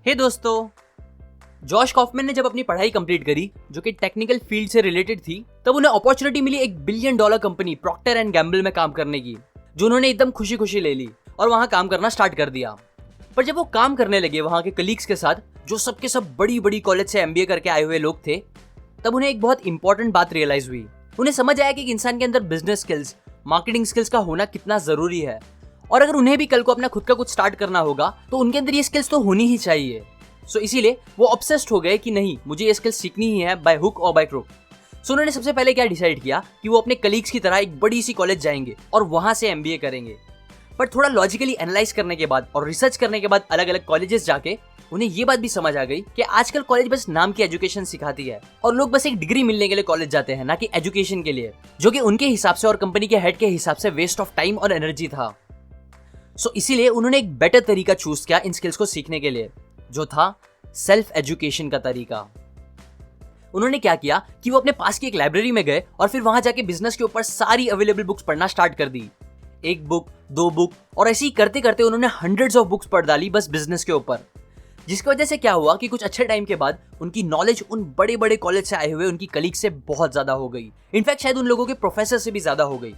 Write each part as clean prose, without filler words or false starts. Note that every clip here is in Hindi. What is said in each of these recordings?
हे दोस्तों, जॉश कॉफमैन ने जब अपनी पढ़ाई कंप्लीट करी जो कि टेक्निकल फील्ड से रिलेटेड थी, तब उन्हें अपॉर्चुनिटी मिली एक $1 billion company Procter and Gamble में काम करने की, जो उन्होंने एकदम खुशी खुशी ले ली और वहां काम करना स्टार्ट कर दिया। पर जब वो काम करने लगे वहां के कलीग्स के साथ, जो सबके सब बड़ी बड़ी कॉलेज से MBA करके आए हुए लोग थे, तब उन्हें एक बहुत इंपॉर्टेंट बात रियलाइज हुई। उन्हें समझ आया कि एक इंसान के अंदर बिजनेस स्किल्स, मार्केटिंग स्किल्स का होना कितना जरूरी है, और अगर उन्हें भी कल को अपना खुद का कुछ स्टार्ट करना होगा तो उनके अंदर ये स्किल्स तो होनी ही चाहिए। सो इसीलिए वो ऑब्सेस्ड हो गए कि नहीं, मुझे ये स्किल्स सीखनी ही है, बाय हुक और बाय क्रुक। सो उन्होंने सबसे पहले क्या डिसाइड किया कि वो अपने कलीग्स की तरह एक बड़ी सी कॉलेज जाएंगे और वहां से MBA करेंगे। पर थोड़ा लॉजिकली एनालाइज करने के बाद और रिसर्च करने के बाद अलग अलग कॉलेजेस जाके उन्हें ये बात भी समझ आ गई कि आजकल कॉलेज बस नाम की एजुकेशन सिखाती है और लोग बस एक डिग्री मिलने के लिए कॉलेज जाते हैं, ना कि एजुकेशन के लिए, जो कि उनके हिसाब से और कंपनी के हेड के हिसाब से वेस्ट ऑफ टाइम और एनर्जी था। सो इसीलिए उन्होंने एक बेटर तरीका चूज किया इन स्किल्स को सीखने के लिए, जो था सेल्फ एजुकेशन का तरीका। उन्होंने क्या किया कि वो अपने पास की एक लाइब्रेरी में गए और फिर वहां जाके बिजनेस के ऊपर सारी अवेलेबल बुक्स पढ़ना स्टार्ट कर दी। एक बुक, 2 बुक, और ऐसे ही करते करते उन्होंने हंड्रेड्स ऑफ बुक्स पढ़ डाली बस बिजनेस के ऊपर। जिसकी वजह से क्या हुआ कि कुछ अच्छे टाइम के बाद उनकी नॉलेज उन बड़े बड़े कॉलेज से आए हुए उनकी कलीग से बहुत ज्यादा हो गई। इनफैक्ट शायद उन लोगों के प्रोफेसर से भी ज्यादा हो गई।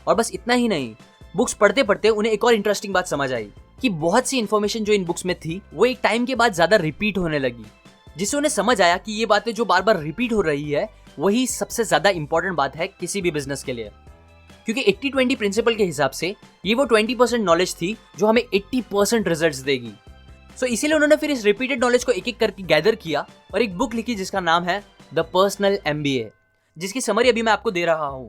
और बस इतना ही नहीं, बुक्स पढ़ते पढ़ते उन्हें एक और इंटरेस्टिंग बात समझ आई कि बहुत सी इन्फॉर्मेशन जो इन बुक्स में थी वो एक टाइम के बाद ज्यादा रिपीट होने लगी, जिससे उन्हें समझ आया कि ये बातें जो बार बार रिपीट हो रही है वही सबसे ज्यादा इंपॉर्टेंट बात है किसी भी बिजनेस के लिए। क्योंकि 80-20 प्रिंसिपल के हिसाब से ये वो 20% नॉलेज थी जो हमें 80% रिजल्ट्स देगी। सो इसीलिए उन्होंने फिर इस रिपीटेड नॉलेज को एक एक करके गैदर किया और एक बुक लिखी जिसका नाम है द पर्सनल MBA, जिसकी समरी अभी मैं आपको दे रहा हूं।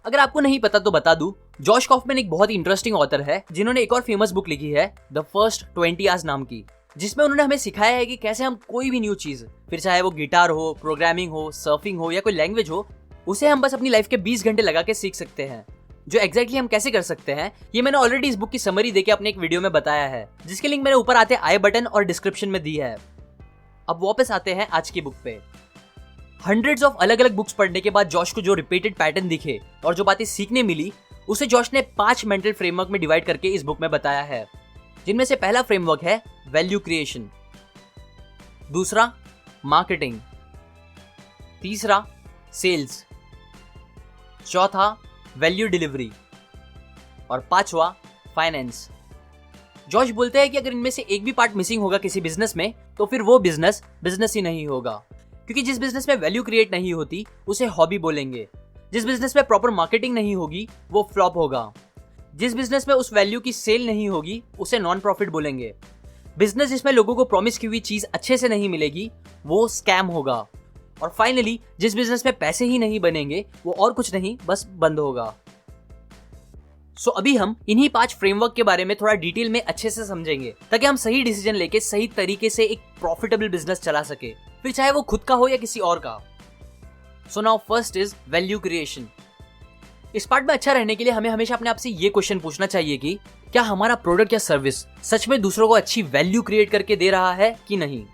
अगर आपको नहीं पता तो बता दूं, जॉश कॉफमैन एक बहुत ही इंटरेस्टिंग ऑथर है जिन्होंने एक और फेमस बुक लिखी है द फर्स्ट 20 आवर्स नाम की, जिसमें उन्होंने हमें सिखाया है कि कैसे हम कोई भी न्यू चीज, फिर चाहे वो गिटार हो, प्रोग्रामिंग हो, सर्फिंग हो या कोई लैंग्वेज हो, उसे हम बस अपनी लाइफ के 20 घंटे लगा के सीख सकते हैं। जो एग्जैक्टली हम कैसे कर सकते हैं ये मैंने ऑलरेडी इस बुक की समरी देके अपने एक वीडियो में बताया है, जिसके लिंक मैंने ऊपर आते आई बटन और डिस्क्रिप्शन में दी है। अब वापस आते हैं आज की बुक पे। हंड्रेड्स ऑफ अलग अलग बुक्स पढ़ने के बाद जॉश को जो रिपीटेड पैटर्न दिखे और जो बातें सीखने मिली, उसे जॉश ने 5 मेंटल फ्रेमवर्क में डिवाइड करके इस बुक में बताया है, जिनमें से पहला फ्रेमवर्क है वैल्यू क्रिएशन, दूसरा मार्केटिंग, तीसरा सेल्स, चौथा वैल्यू डिलीवरी और 5वां फाइनेंस। जॉश बोलते हैं कि अगर इनमें से एक भी पार्ट मिसिंग होगा किसी बिजनेस में तो फिर वो बिजनेस ही नहीं होगा। क्योंकि जिस बिजनेस में वैल्यू क्रिएट नहीं होती उसे हॉबी बोलेंगे, जिस बिजनेस में प्रॉपर मार्केटिंग नहीं होगी वो फ्लॉप होगा, जिस बिजनेस में उस वैल्यू की सेल नहीं होगी उसे नॉन प्रॉफिट बोलेंगे, बिजनेस जिसमें लोगों को प्रॉमिस की हुई चीज अच्छे से नहीं मिलेगी वो स्कैम होगा, और फाइनली जिस बिजनेस में पैसे ही नहीं बनेंगे वो और कुछ नहीं बस बंद होगा। सो अभी हम इन्हीं 5 फ्रेमवर्क के बारे में थोड़ा डिटेल में अच्छे से समझेंगे, ताकि हम सही डिसीजन लेके सही तरीके से एक प्रॉफिटेबल बिजनेस चला सके, फिर चाहे वो खुद का हो या किसी और का। So now first is value creation. इस पार्ट में अच्छा रहने के लिए हमें हमेशा अपने आप से ये क्वेश्चन पूछना चाहिए कि क्या हमारा प्रोडक्ट या सर्विस सच में दूसरों को अच्छी वैल्यू क्रिएट करके दे रहा है कि नहीं।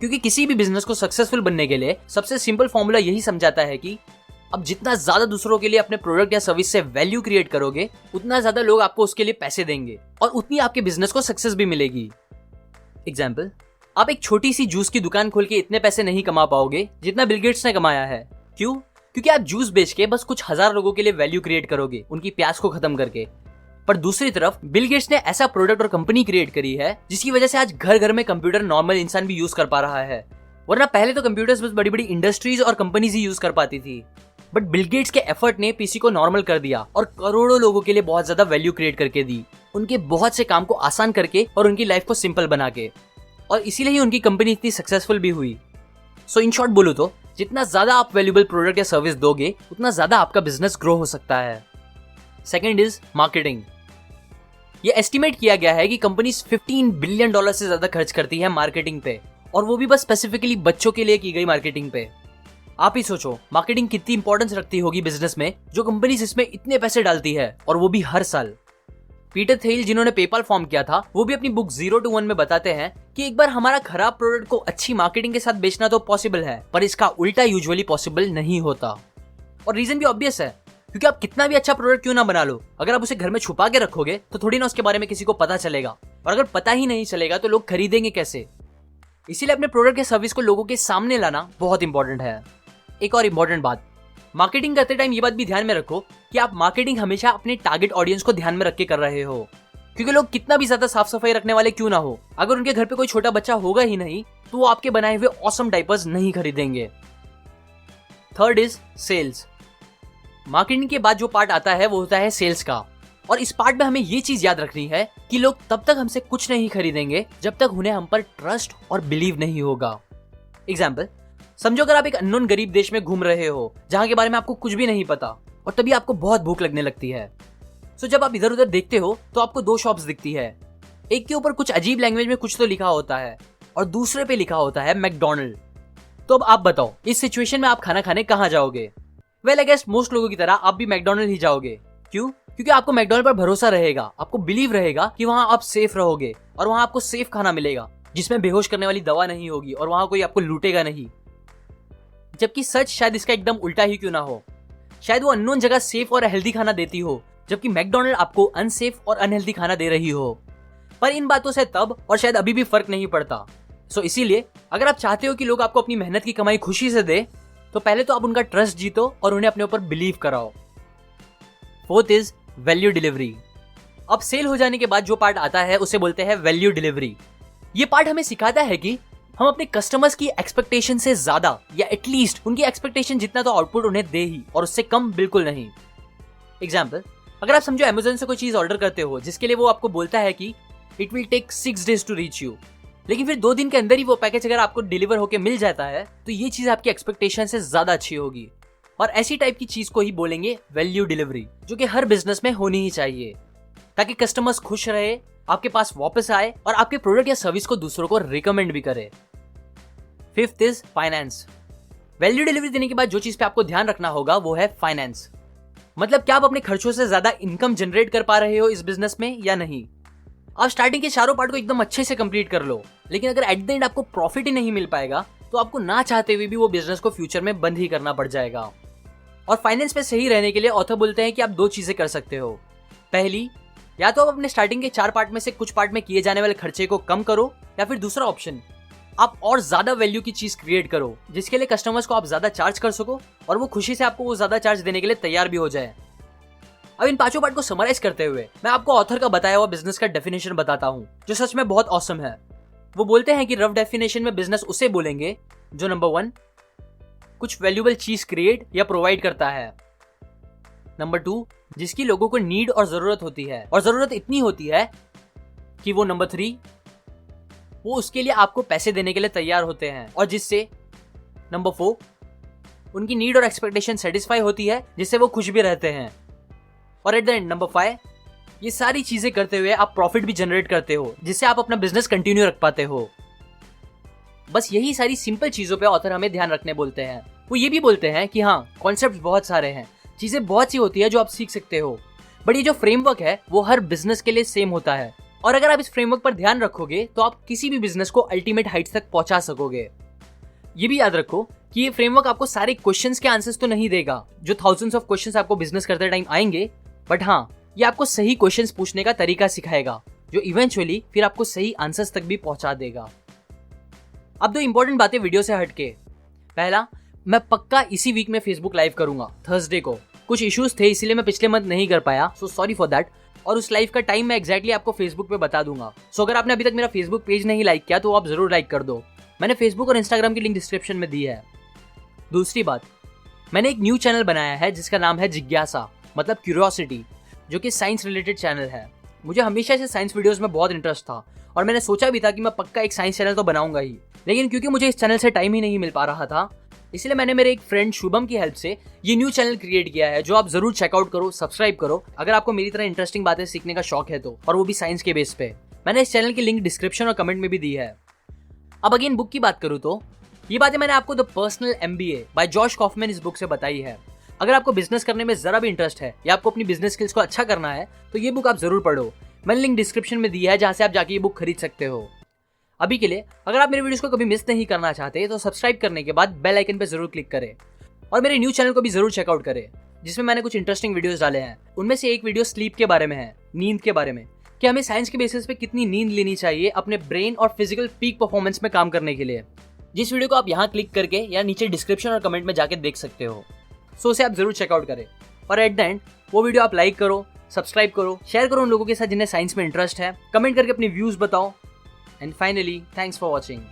क्योंकि किसी भी बिजनेस को सक्सेसफुल बनने के लिए सबसे सिंपल फॉर्मूला यही समझाता है कि अब जितना ज्यादा दूसरों के लिए अपने प्रोडक्ट या सर्विस से वैल्यू क्रिएट करोगे, उतना ज्यादा लोग आपको उसके लिए पैसे देंगे और उतनी आपके बिजनेस को सक्सेस भी मिलेगी। एग्जाम्पल, आप एक छोटी सी जूस की दुकान खोल के इतने पैसे नहीं कमा पाओगे जितना बिल गेट्स ने कमाया है। क्यों? क्योंकि आप जूस बेच के बस कुछ हजार लोगों के लिए वैल्यू क्रिएट करोगे, उनकी प्यास को खत्म करके। पर दूसरी तरफ बिल गेट्स ने ऐसा प्रोडक्ट और कंपनी क्रिएट करी है जिसकी वजह से आज घर घर में कंप्यूटर नॉर्मल इंसान भी यूज कर पा रहा है, वरना पहले तो कंप्यूटर्स बस बड़ी बड़ी इंडस्ट्रीज और कंपनीज ही यूज कर पाती थी। बट बिल गेट्स के एफर्ट ने पीसी को नॉर्मल कर दिया और करोड़ों लोगों के लिए बहुत ज्यादा वैल्यू क्रिएट करके दी, उनके बहुत से काम को आसान करके और उनकी लाइफ को सिंपल बना के, और इसीलिए ही उनकी कंपनी इतनी सक्सेसफुल भी हुई। सो इन शॉर्ट बोलूं तो जितना ज्यादा आप वैल्यूएबल प्रोडक्ट या सर्विस दोगे उतना ज्यादा आपका बिजनेस ग्रो हो सकता है। Second is marketing. ये एस्टिमेट किया गया है कि कंपनीज $15 बिलियन से ज्यादा खर्च करती है मार्केटिंग पे, और वो भी बस स्पेसिफिकली बच्चों के लिए की गई मार्केटिंग पे। आप ही सोचो मार्केटिंग कितनी इंपॉर्टेंस रखती होगी बिजनेस में, जो कंपनीज इसमें इतने पैसे डालती है और वो भी हर साल। पीटर थिल जिन्होंने पेपाल फॉर्म किया था, वो भी अपनी बुक 0 to 1 में बताते हैं कि एक बार हमारा खराब प्रोडक्ट को अच्छी मार्केटिंग के साथ बेचना तो पॉसिबल है, पर इसका उल्टा यूजुअली पॉसिबल नहीं होता। और रीजन भी ऑब्वियस है, क्योंकि आप कितना भी अच्छा प्रोडक्ट क्यों ना बना लो, अगर आप उसे घर में छुपा के रखोगे तो थोड़ी ना उसके बारे में किसी को पता चलेगा, और अगर पता ही नहीं चलेगा तो लोग खरीदेंगे कैसे। इसीलिए अपने प्रोडक्ट या सर्विस को लोगों के सामने लाना बहुत इंपॉर्टेंट है। एक और इंपॉर्टेंट बात, मार्केटिंग करते टाइम ये बात भी ध्यान में रखो कि आप मार्केटिंग हमेशा अपने टारगेट ऑडियंस को ध्यान में रख के कर रहे हो। क्योंकि लोग कितना भी ज्यादा साफ सफाई रखने वाले क्यों ना हो, अगर उनके घर पे कोई छोटा बच्चा होगा ही नहीं तो वो आपके बनाए हुए ऑसम डायपर्स नहीं खरीदेंगे। Third is sales. मार्केटिंग के बाद जो पार्ट आता है वो होता है सेल्स का, और इस पार्ट में हमें ये चीज याद रखनी है कि लोग तब तक हमसे कुछ नहीं खरीदेंगे जब तक उन्हें हम पर ट्रस्ट और बिलीव नहीं होगा। एग्जाम्पल, समझो अगर आप एक अननोन गरीब देश में घूम रहे हो जहां के बारे में आपको कुछ भी नहीं पता, और तभी आपको बहुत भूख लगने लगती है। सो जब आप इधर उधर देखते हो तो आपको दो शॉप्स दिखती है, एक के ऊपर कुछ अजीब लैंग्वेज में कुछ तो लिखा होता है और दूसरे पे लिखा होता है मैकडोनल्ड। तो अब आप बताओ इस सिचुएशन में आप खाना खाने कहाँ जाओगे? वेल आई गेस मोस्ट लोगों की तरह आप भी मैकडोनल्ड ही जाओगे। क्यों? क्योंकि आपको मैकडोनल्ड पर भरोसा रहेगा, आपको बिलीव रहेगा कि वहां आप सेफ रहोगे और वहां आपको सेफ खाना मिलेगा जिसमें बेहोश करने वाली दवा नहीं होगी और वहां कोई आपको लूटेगा नहीं। जबकि सच शायद इसका एकदम उल्टा ही क्यों ना हो। शायद वो अननोन जगह सेफ और हेल्दी खाना देती हो, जबकि मैकडोनल्ड आपको अनसेफ और अनहेल्दी खाना दे रही हो। पर इन बातों से तब और शायद अभी भी फर्क नहीं पड़ता। सो इसीलिए अगर आप चाहते हो कि लोग आपको अपनी मेहनत की कमाई खुशी से दे, तो पहले तो आप उनका ट्रस्ट जीतो और उन्हें अपने ऊपर बिलीव कराओ। Fourth is value delivery. अब सेल हो जाने के बाद जो पार्ट आता है उसे बोलते हैं वैल्यू डिलीवरी। ये पार्ट हमें सिखाता है कि हम अपने कस्टमर्स की एक्सपेक्टेशन से ज्यादा या एटलीस्ट उनकी एक्सपेक्टेशन जितना तो आउटपुट उन्हें दे ही, और उससे कम बिल्कुल नहीं। एग्जाम्पल, अगर आप समझो अमेज़न से कोई चीज ऑर्डर करते हो जिसके लिए वो आपको बोलता है कि it will take 6 days to reach you, लेकिन फिर 2 दिन के अंदर ही वो पैकेज अगर आपको डिलीवर होके मिल जाता है तो ये चीज आपकी एक्सपेक्टेशन से ज्यादा अच्छी होगी। और ऐसी टाइप की चीज को ही बोलेंगे वैल्यू डिलीवरी, जो कि हर बिजनेस में होनी ही चाहिए ताकि कस्टमर्स खुश रहे, आपके पास वापस आए और आपके प्रोडक्ट या सर्विस को दूसरों को रिकमेंड भी करे। Fifth is finance. Value delivery देने के बाद जो चीज पे आपको ध्यान रखना होगा वो है फाइनेंस। मतलब क्या आप अपने खर्चों से ज्यादा इनकम जनरेट कर पा रहे हो इस बिजनेस में या नहीं। आप स्टार्टिंग के चारों पार्ट को एकदम अच्छे से कंप्लीट कर लो, लेकिन अगर एट द एंड आपको प्रॉफिट ही नहीं मिल पाएगा तो आपको ना चाहते हुए भी वो बिजनेस को फ्यूचर में बंद ही करना पड़ जाएगा। और फाइनेंस में सही रहने के लिए ऑथर बोलते हैं कि आप 2 चीजें कर सकते हो। पहली, या तो आप अपने स्टार्टिंग के 4 पार्ट में से कुछ पार्ट में किए जाने वाले खर्चे को कम करो, या फिर दूसरा ऑप्शन, आप और ज्यादा वैल्यू की चीज क्रिएट करो जिसके लिए कस्टमर्स को आप ज्यादा चार्ज कर सको और वो खुशी से आपको वो ज्यादा चार्ज देने के लिए तैयार भी हो जाए। अब इन 5 पार्ट को समराइज करते हुए मैं आपको ऑथर का बताया हुआ बिजनेस का डेफिनेशन बताता हूँ जो सच में बहुत ऑसम है। वो बोलते हैं कि रफ डेफिनेशन में बिजनेस उसे बोलेंगे जो नंबर 1 कुछ वैल्यूएबल चीज क्रिएट या प्रोवाइड करता है, नंबर 2 जिसकी लोगों को नीड और जरूरत होती है, और जरूरत इतनी होती है कि वो नंबर 3 वो उसके लिए आपको पैसे देने के लिए तैयार होते हैं, और जिससे नंबर 4 उनकी नीड और एक्सपेक्टेशन सेटिस्फाई होती है जिससे वो खुश भी रहते हैं, और एट द एंड नंबर 5 ये सारी चीजें करते हुए आप प्रॉफिट भी जनरेट करते हो जिससे आप अपना बिजनेस कंटिन्यू रख पाते हो। बस यही सारी सिंपल चीजों पे ऑथर हमें ध्यान रखने बोलते हैं। वो ये भी बोलते हैं कि हाँ, कॉन्सेप्ट बहुत सारे हैं, चीजें बहुत सी होती है जो आप सीख सकते हो, बट ये जो फ्रेमवर्क है वो हर बिजनेस के लिए सेम होता है, और अगर आप इस फ्रेमवर्क पर ध्यान रखोगे तो आप किसी भी बिजनेस को अल्टीमेट हाइट्स तक पहुंचा सकोगे। ये भी याद रखो कि ये फ्रेमवर्क आपको सारे क्वेश्चंस के आंसर्स तो नहीं देगा जो थाउजेंड्स ऑफ क्वेश्चंस आपको बिजनेस करते टाइम आएंगे, बट हाँ, ये आपको सही क्वेश्चंस पूछने का तरीका सिखाएगा जो इवेंचुअली फिर आपको सही आंसर्स तक भी पहुंचा देगा। अब 2 इंपॉर्टेंट बातें वीडियो से हटके। पहला, मैं पक्का इसी वीक में फेसबुक लाइव करूंगा थर्सडे को। कुछ इश्यूज थे इसीलिए मैं पिछले मंथ नहीं कर पाया, सो सॉरी फॉर दैट। और उस लाइव का टाइम मैं एग्जैक्टली आपको फेसबुक पे बता दूंगा। सो अगर आपने अभी तक मेरा फेसबुक पेज नहीं लाइक किया तो आप जरूर लाइक कर दो। मैंने फेसबुक और इंस्टाग्राम की लिंक डिस्क्रिप्शन में दी है। दूसरी बात, मैंने एक न्यू चैनल बनाया है जिसका नाम है जिज्ञासा, मतलब क्यूरियोसिटी, जो कि साइंस रिलेटेड चैनल है। मुझे हमेशा से साइंस वीडियोस में बहुत इंटरेस्ट था और मैंने सोचा भी था कि मैं पक्का एक साइंस चैनल तो बनाऊंगा ही, लेकिन क्योंकि मुझे इस चैनल से टाइम ही नहीं मिल पा रहा था, इसलिए मैंने मेरे एक फ्रेंड शुभम की हेल्प से ये न्यू चैनल क्रिएट किया है जो आप जरूर चेकआउट करो, सब्सक्राइब करो अगर आपको मेरी तरह इंटरेस्टिंग बातें सीखने का शौक है तो, और वो भी साइंस के बेस पे। मैंने इस चैनल की लिंक डिस्क्रिप्शन और कमेंट में भी दी है। अब अगेन बुक की बात करूँ तो ये बातें मैंने आपको the personal MBA by Josh Kaufman इस बुक से बताई है। अगर आपको बिजनेस करने में जरा भी इंटरेस्ट है या आपको अपनी बिजनेस स्किल्स को अच्छा करना है तो ये बुक आप जरूर पढ़ो। मैंने लिंक डिस्क्रिप्शन में दी है जहां से आप जाके ये बुक खरीद सकते हो। अभी के लिए अगर आप मेरे वीडियोस को कभी मिस नहीं करना चाहते तो सब्सक्राइब करने के बाद बेल आइकन पे जरूर क्लिक करें और मेरे न्यू चैनल को भी जरूर चेकआउट करें। जिसमें मैंने कुछ इंटरेस्टिंग वीडियोस डाले हैं। उनमें से एक वीडियो स्लीप के बारे में है, नींद के बारे में, कि हमें साइंस के बेसिस पे कितनी नींद लेनी चाहिए अपने ब्रेन और फिजिकल पीक परफॉर्मेंस में काम करने के लिए। जिस वीडियो को आप यहाँ क्लिक करके या नीचे डिस्क्रिप्शन और कमेंट में जाके देख सकते हो। सो उसे आप जरूर चेकआउट करें और एट द एंड वो वीडियो आप लाइक करो, सब्सक्राइब करो, शेयर करो उन लोगों के साथ जिन्हें साइंस में इंटरेस्ट है, कमेंट करके अपने व्यूज बताओ। And finally thanks for watching.